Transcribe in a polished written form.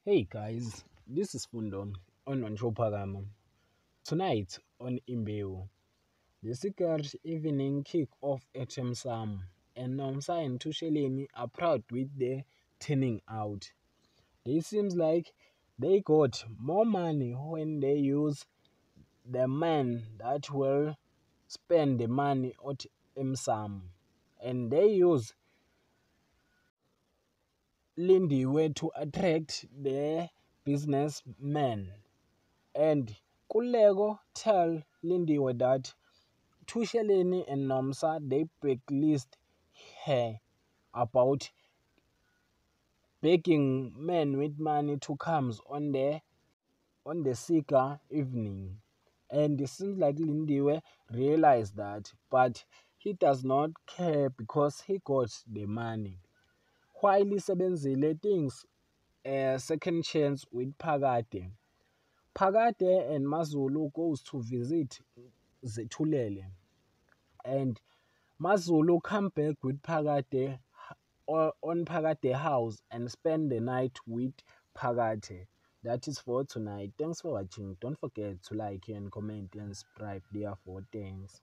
Hey guys, this is Fundon on Onchopagama. Tonight on Imbewu, the secret evening kick-off at Sam and Nomsa and Tusheleni are proud with their turning out. It seems like they got more money when they use the men that will spend the money at Sam, and they use Lindiwe to attract the businessmen. And Kulego tell Lindiwe that Tusheleni and Nomsa they blacklist her about begging men with money to come on the Sika evening. And it seems like Lindiwe realized that, but he does not care because he got the money. While Sebenzile thinks a second chance with Pagade. Pagade and Mazulu goes to visit Zetulele, and Mazulu come back with Pagade on Pagade house and spend the night with Pagade. That is for tonight. Thanks for watching. Don't forget to like and comment and subscribe. Therefore, thanks.